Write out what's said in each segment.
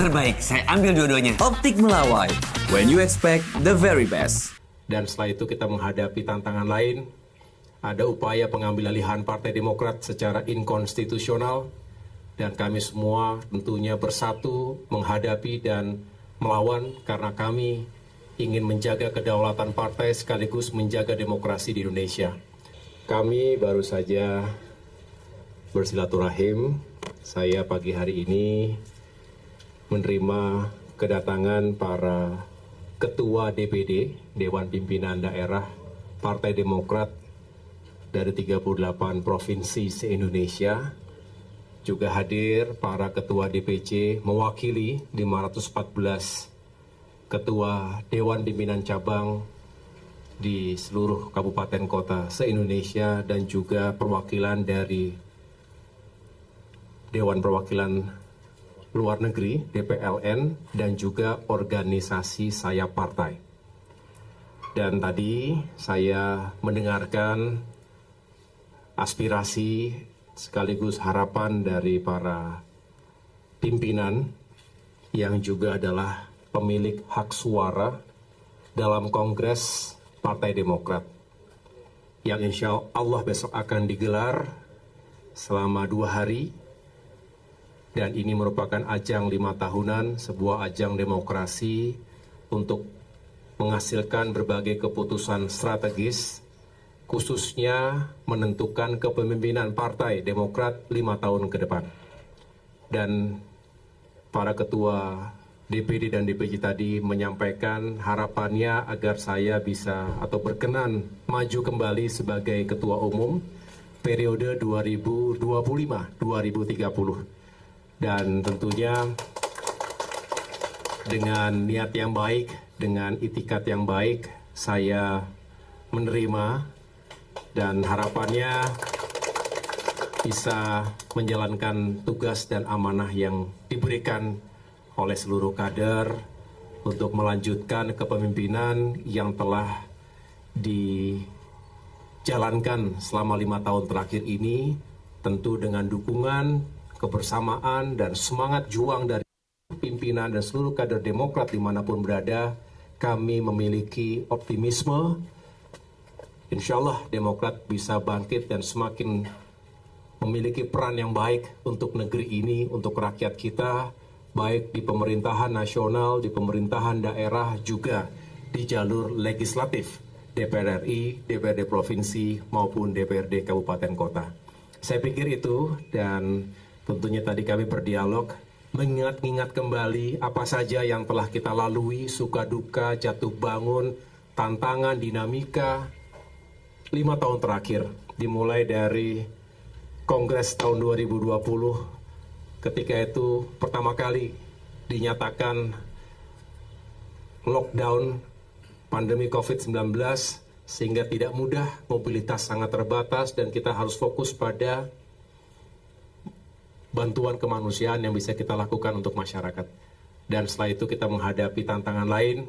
terbaik. Saya ambil dua-duanya. Optik Melawai, when you expect the very best. Dan setelah itu kita menghadapi tantangan lain. Ada upaya pengambil alihan Partai Demokrat secara inkonstitusional. Dan kami semua tentunya bersatu menghadapi dan melawan karena kami ingin menjaga kedaulatan partai sekaligus menjaga demokrasi di Indonesia. Kami baru saja bersilaturahim. Saya pagi hari ini menerima kedatangan para Ketua DPD, Dewan Pimpinan Daerah Partai Demokrat dari 38 provinsi se-Indonesia. Juga hadir para Ketua DPC mewakili 514 Ketua Dewan Pimpinan Cabang di seluruh kabupaten kota se-Indonesia dan juga perwakilan dari Dewan Perwakilan Luar Negeri, DPLN, dan juga organisasi sayap partai. Dan tadi saya mendengarkan aspirasi sekaligus harapan dari para pimpinan yang juga adalah pemilik hak suara dalam Kongres Partai Demokrat yang insya Allah besok akan digelar selama 2 hari. Dan ini merupakan ajang 5 tahunan, sebuah ajang demokrasi untuk menghasilkan berbagai keputusan strategis, khususnya menentukan kepemimpinan Partai Demokrat 5 tahun ke depan. Dan para ketua DPD dan DPC tadi menyampaikan harapannya agar saya bisa atau berkenan maju kembali sebagai ketua umum periode 2025-2030. Dan tentunya dengan niat yang baik, dengan itikat yang baik, saya menerima dan harapannya bisa menjalankan tugas dan amanah yang diberikan oleh seluruh kader untuk melanjutkan kepemimpinan yang telah dijalankan selama 5 tahun terakhir ini, tentu dengan dukungan, kebersamaan, dan semangat juang dari pimpinan dan seluruh kader Demokrat dimanapun berada. Kami memiliki optimisme, insya Allah Demokrat bisa bangkit dan semakin memiliki peran yang baik untuk negeri ini, untuk rakyat kita, baik di pemerintahan nasional, di pemerintahan daerah, juga di jalur legislatif, DPR RI, DPRD Provinsi, maupun DPRD Kabupaten Kota. Saya pikir itu, dan tentunya tadi kami berdialog, mengingat-ingat kembali apa saja yang telah kita lalui, suka duka, jatuh bangun, tantangan, dinamika 5 tahun terakhir. Dimulai dari Kongres tahun 2020, ketika itu pertama kali dinyatakan lockdown pandemi COVID-19, sehingga tidak mudah, mobilitas sangat terbatas, dan kita harus fokus pada bantuan kemanusiaan yang bisa kita lakukan untuk masyarakat. Dan setelah itu kita menghadapi tantangan lain.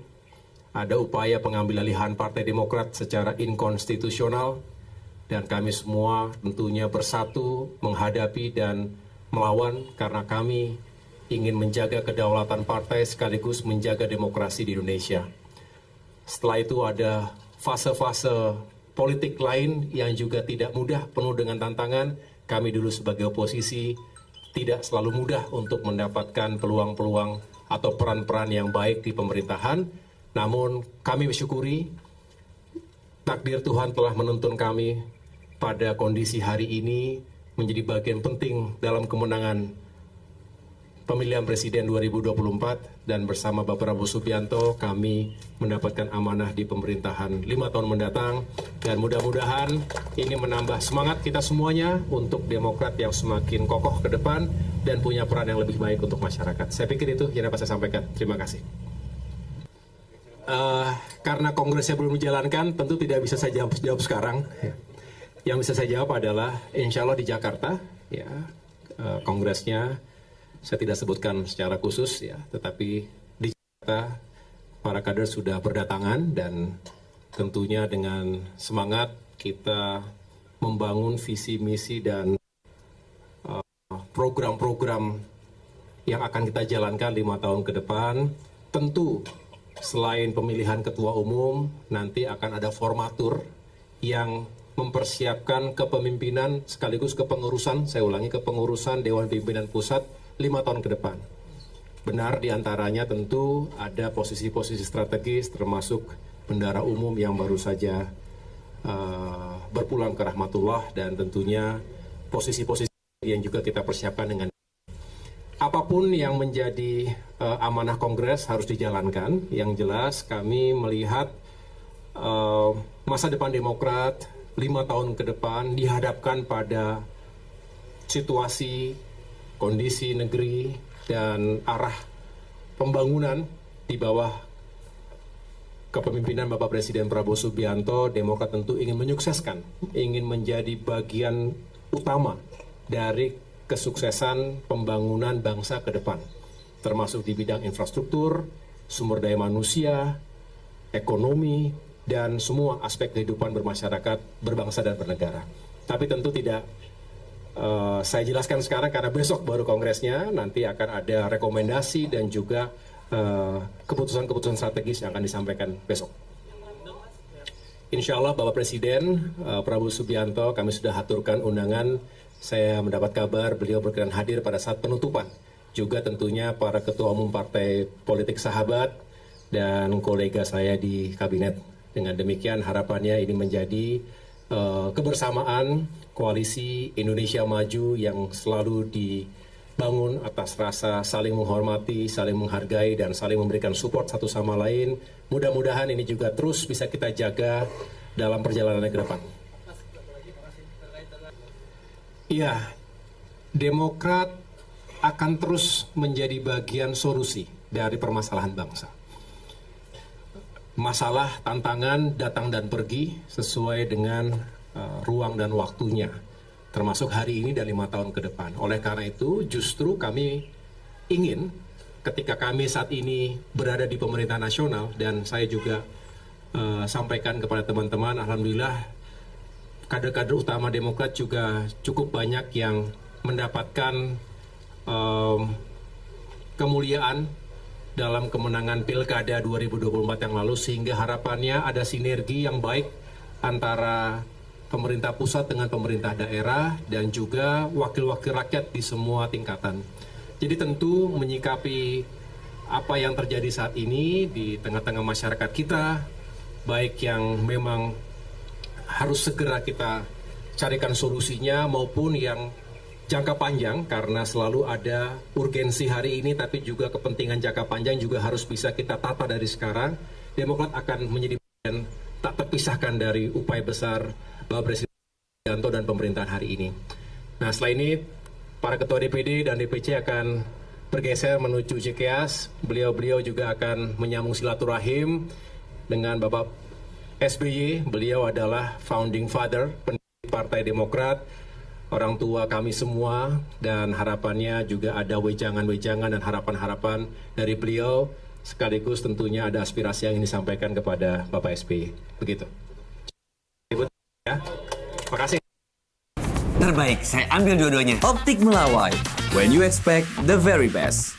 Ada upaya pengambil alihan Partai Demokrat secara inkonstitusional. Dan kami semua tentunya bersatu menghadapi dan melawan karena kami ingin menjaga kedaulatan partai sekaligus menjaga demokrasi di Indonesia. Setelah itu ada fase-fase politik lain yang juga tidak mudah, penuh dengan tantangan. Kami dulu sebagai oposisi tidak selalu mudah untuk mendapatkan peluang-peluang atau peran-peran yang baik di pemerintahan. Namun kami bersyukuri takdir Tuhan telah menuntun kami pada kondisi hari ini menjadi bagian penting dalam kemenangan pemilihan presiden 2024, dan bersama Bapak Prabowo Subianto kami mendapatkan amanah di pemerintahan 5 tahun mendatang, dan mudah-mudahan ini menambah semangat kita semuanya untuk Demokrat yang semakin kokoh ke depan dan punya peran yang lebih baik untuk masyarakat. Saya pikir itu yang dapat saya sampaikan. Terima kasih. Karena kongresnya belum dijalankan, tentu tidak bisa saya jawab sekarang. Yang bisa saya jawab adalah insya Allah di Jakarta, ya, kongresnya saya tidak sebutkan secara khusus, ya, tetapi di Jakarta para kader sudah berdatangan, dan tentunya dengan semangat kita membangun visi misi dan program-program yang akan kita jalankan 5 tahun ke depan. Tentu selain pemilihan ketua umum, nanti akan ada formatur yang mempersiapkan kepemimpinan sekaligus kepengurusan, saya ulangi, kepengurusan Dewan Pimpinan Pusat 5 tahun ke depan. Benar diantaranya tentu ada posisi-posisi strategis termasuk bendara umum yang baru saja berpulang ke rahmatullah, dan tentunya posisi-posisi yang juga kita persiapkan dengan apapun yang menjadi amanah Kongres harus dijalankan. Yang jelas kami melihat masa depan Demokrat 5 tahun ke depan dihadapkan pada situasi, kondisi negeri, dan arah pembangunan di bawah kepemimpinan Bapak Presiden Prabowo Subianto. Demokrat tentu ingin menyukseskan, ingin menjadi bagian utama dari kesuksesan pembangunan bangsa ke depan, termasuk di bidang infrastruktur, sumber daya manusia, ekonomi, dan semua aspek kehidupan bermasyarakat, berbangsa dan bernegara. Tapi tentu tidak saya jelaskan sekarang karena besok baru kongresnya, nanti akan ada rekomendasi dan juga keputusan-keputusan strategis yang akan disampaikan besok. Insya Allah Bapak Presiden Prabowo Subianto, kami sudah aturkan undangan. Saya mendapat kabar beliau berkenan hadir pada saat penutupan. Juga tentunya para ketua umum partai politik sahabat dan kolega saya di kabinet. Dengan demikian harapannya ini menjadi kebersamaan koalisi Indonesia Maju yang selalu dibangun atas rasa saling menghormati, saling menghargai, dan saling memberikan support satu sama lain. Mudah-mudahan ini juga terus bisa kita jaga dalam perjalanan ke depan. Iya, Demokrat akan terus menjadi bagian solusi dari permasalahan bangsa. Masalah, tantangan datang dan pergi sesuai dengan ruang dan waktunya, termasuk hari ini dan 5 tahun ke depan. Oleh karena itu, justru kami ingin ketika kami saat ini berada di pemerintah nasional, dan saya juga sampaikan kepada teman-teman, alhamdulillah kader-kader utama Demokrat juga cukup banyak yang mendapatkan kemuliaan dalam kemenangan Pilkada 2024 yang lalu, sehingga harapannya ada sinergi yang baik antara pemerintah pusat dengan pemerintah daerah dan juga wakil-wakil rakyat di semua tingkatan. Jadi tentu menyikapi apa yang terjadi saat ini di tengah-tengah masyarakat kita, baik yang memang harus segera kita carikan solusinya maupun yang jangka panjang, karena selalu ada urgensi hari ini tapi juga kepentingan jangka panjang juga harus bisa kita tata dari sekarang. Demokrat akan menjadi bagian tak terpisahkan dari upaya besar Bapak Presiden Subianto dan pemerintahan hari ini. Nah, setelah ini para ketua DPD dan DPC akan bergeser menuju Cikeas. Beliau-beliau juga akan menyambung silaturahim dengan Bapak SBY. Beliau adalah founding father Partai Demokrat, orang tua kami semua, dan harapannya juga ada wejangan-wejangan dan harapan-harapan dari beliau, sekaligus tentunya ada aspirasi yang ingin disampaikan kepada Bapak SBY. Begitu. Ya. Terima kasih. Terbaik, saya ambil dua-duanya. Optik Melawai. When you expect the very best.